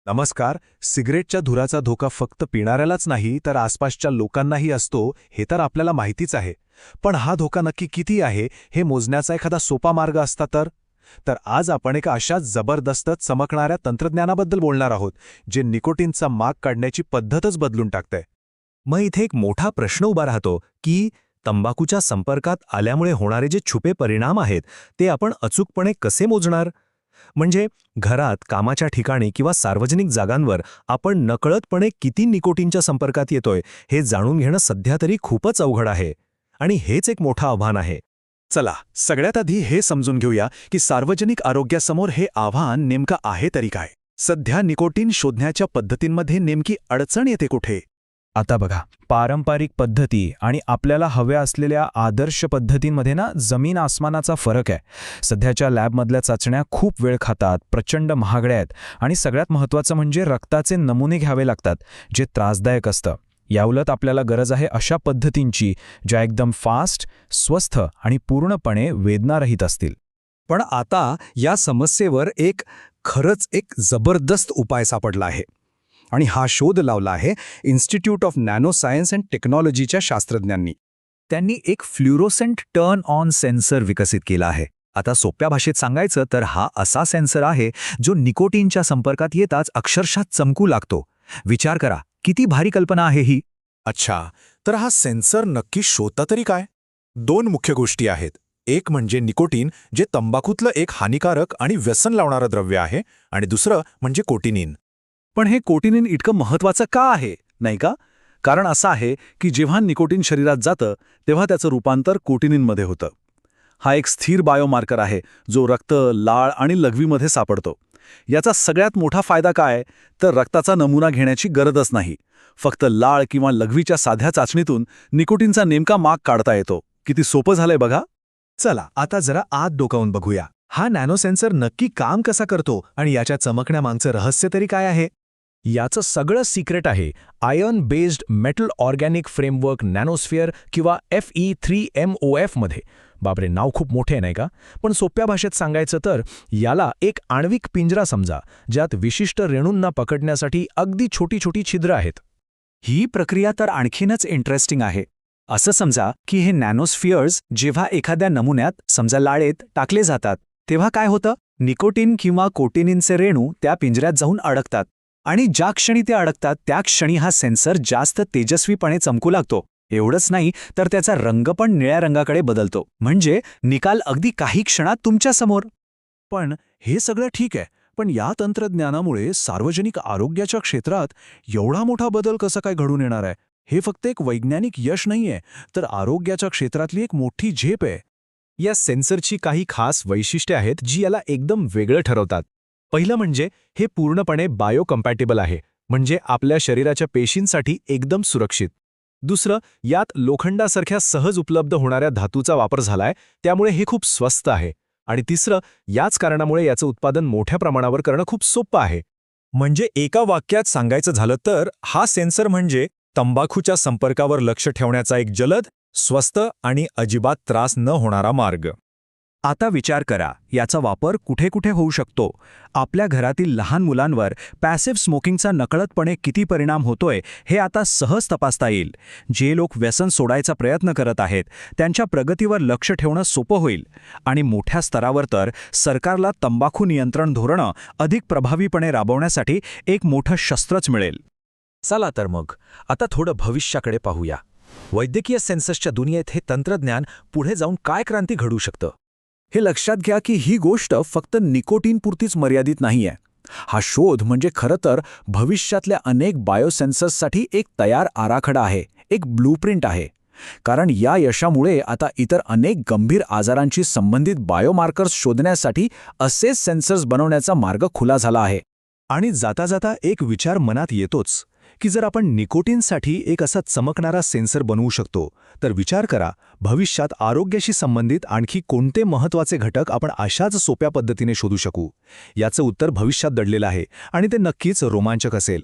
नमस्कार. सिगरेटच्या धुराचा धोका फक्त पिणाऱ्यालाच नाही तर आसपासच्या लोकांनाही असतो हे तर आपल्याला माहितीच आहे. पण हा धोका नक्की किती आहे हे मोजण्याचा एखादा सोपा मार्ग असता तर आज आपण एका अशाच जबरदस्त चमकणाऱ्या तंत्रज्ञानाबद्दल बोलणार आहोत जे निकोटीनचा माग काढण्याची पद्धतच बदलून टाकतंय. मग इथे एक मोठा प्रश्न उभा राहतो की तंबाखूच्या संपर्कात आल्यामुळे होणारे जे छुपे परिणाम आहेत ते आपण अचूकपणे कसे मोजणार. म्हणजे घरात, कामाच्या ठिकाणी किंवा सार्वजनिक जागांवर आपण नकळतपणे किती निकोटीनच्या संपर्कात येतोय हे जाणून घेणं सध्या तरी खूपच अवघड आहे. आणि हेच एक मोठं आव्हान आहे. चला सगळ्यात आधी हे समजून घेऊया की सार्वजनिक आरोग्यासमोर हे आव्हान नेमकं आहे तरी काय. सध्या निकोटीन शोधण्याच्या पद्धतींमध्ये नेमकी अडचण येते कुठे. आता बघा, पारंपरिक पद्धती आणि आपल्याला हव्या असलेल्या आदर्श पद्धतींमध्ये ना जमीन आसमानाचा फरक आहे. सध्याच्या लॅबमधल्या चाचण्या खूप वेळ खातात, प्रचंड महागड्या आहेत आणि सगळ्यात महत्त्वाचं म्हणजे रक्ताचे नमुने घ्यावे लागतात, जे त्रासदायक असतं. याउलट आपल्याला गरज आहे अशा पद्धतींची ज्या एकदम फास्ट, स्वस्थ आणि पूर्णपणे वेदनारहित असतील. पण आता या समस्येवर खरंच एक जबरदस्त उपाय सापडला आहे. आणि हा शोध लावला आहे institute of nano science and टेक्नॉलॉजीच्या शास्त्रज्ञांनी. त्यांनी एक फ्ल्युरोसेंट टर्न ऑन सेन्सर विकसित केला आहे. आता सोप्या भाषेत सांगायचं तर हा असा सेन्सर आहे जो निकोटीनच्या संपर्कात येताच अक्षरशः चमकू लागतो. विचार करा, किती भारी कल्पना आहे ही. अच्छा, तर हा सेन्सर नक्की शोधता तरी काय. दोन मुख्य गोष्टी आहेत. एक म्हणजे निकोटीन, जे तंबाखूतलं एक हानिकारक आणि व्यसन लावणारं द्रव्य आहे, आणि दुसरं म्हणजे कोटिनिन. पण हे कोटिनिन इतकं महत्त्वाचं का आहे, नाही का? कारण असं आहे की जेव्हा निकोटीन शरीरात जातं तेव्हा त्याचं रूपांतर कोटिनिनमध्ये होतं. हा एक स्थिर बायोमार्कर आहे जो रक्त, लाळ आणि लघवीमध्ये सापडतो. याचा सगळ्यात मोठा फायदा काय तर रक्ताचा नमुना घेण्याची गरजच नाही. फक्त लाळ किंवा लघवीच्या साध्या चाचणीतून निकोटीनचा नेमका माग काढता येतो. किती सोपं झालंय बघा. चला आता जरा आत डोकावून बघूया. हा नॅनो सेन्सर नक्की काम कसा करतो आणि याच्या चमकण्यामागचं रहस्य तरी काय आहे. याचं सगळं सिक्रेट आहे iron based metal organic framework nanosphere किंवा FE3MOF मध्ये. बापरे, नाव खूप मोठे आहे नाही का. पण सोप्या भाषेत सांगायचं तर याला एक आण्विक पिंजरा समजा, ज्यात विशिष्ट रेणूंना पकडण्यासाठी अगदी छोटी छोटी छिद्र आहेत. ही प्रक्रिया तर आणखीनच इंटरेस्टिंग आहे. असं समजा की हे नॅनोस्फिअर्स जेव्हा एखाद्या नमुन्यात, समजा लाळेत, टाकले जातात तेव्हा काय होतं, निकोटीन किंवा कोटिनिनचे रेणू त्या पिंजऱ्यात जाऊन अडकतात. आणि ज्या क्षणी ते अडकतात त्या क्षणी हा सेन्सर जास्त तेजस्वीपणे चमकू लागतो. एवढंच नाही तर त्याचा रंग पण निळ्या रंगाकडे बदलतो. म्हणजे निकाल अगदी काही क्षणात तुमच्यासमोर. पण हे सगळं ठीक आहे, पण या तंत्रज्ञानामुळे सार्वजनिक आरोग्याच्या क्षेत्रात एवढा मोठा बदल कसा काय घडून येणार आहे. हे फक्त एक वैज्ञानिक यश नाहीये, तर आरोग्याच्या क्षेत्रातली एक मोठी झेप आहे. या सेन्सरची काही खास वैशिष्ट्ये आहेत जी याला एकदम वेगळं ठरवतात. पहिलं म्हणजे हे पूर्णपणे बायोकम्पॅटिबल आहे, म्हणजे आपल्या शरीराच्या पेशींसाठी एकदम सुरक्षित. दुसरं, यात लोखंडासारख्या सहज उपलब्ध होणाऱ्या धातूचा वापर झालाय, त्यामुळे हे खूप स्वस्त आहे. आणि तिसरं, याच कारणामुळे याचं उत्पादन मोठ्या प्रमाणावर करणं खूप सोपं आहे. म्हणजे एका वाक्यात सांगायचं झालं तर हा सेन्सर म्हणजे तंबाखूच्या संपर्कावर लक्ष ठेवण्याचा एक जलद, स्वस्त आणि अजिबात त्रास न होणारा मार्ग. आता विचार करा, याचा वापर कुठे कुठे होऊ शकतो. आपल्या घरातील लहान मुलांवर पॅसिव्ह स्मोकिंगचा नकळतपणे किती परिणाम होतोय हे आता सहज तपासता येईल. जे लोक व्यसन सोडायचा प्रयत्न करत आहेत त्यांच्या प्रगतीवर लक्ष ठेवणं सोपं होईल. आणि मोठ्या स्तरावर तर सरकारला तंबाखू नियंत्रण धोरणं अधिक प्रभावीपणे राबवण्यासाठी एक मोठं शस्त्रच मिळेल. चला तर मग आता थोडं भविष्याकडे पाहूया. वैद्यकीय सेन्सर्सच्या दुनियेत हे तंत्रज्ञान पुढे जाऊन काय क्रांती घडवू शकतं. हे लक्षात घ्या की ही गोष्ट फक्त निकोटीनपुरतीच मर्यादित नाहीये. हा शोध म्हणजे खरं तर भविष्यातल्या अनेक बायोसेन्सर्ससाठी एक तयार आराखडा आहे, एक ब्लूप्रिंट आहे. कारण या यशामुळे आता इतर अनेक गंभीर आजारांशी संबंधित बायोमार्कर्स शोधण्यासाठी असेच सेन्सर्स बनवण्याचा मार्ग खुला झाला आहे. आणि जाता जाता एक विचार मनात येतोच की जर आपण निकोटीनसाठी एक असा चमकणारा सेन्सर बनवू शकतो तर विचार करा, भविष्यात आरोग्याशी संबंधित आणखी कोणते महत्त्वाचे घटक आपण अशाच सोप्या पद्धतीने शोधू शकू. याचं उत्तर भविष्यात दडलेलं आहे आणि ते नक्कीच रोमांचक असेल.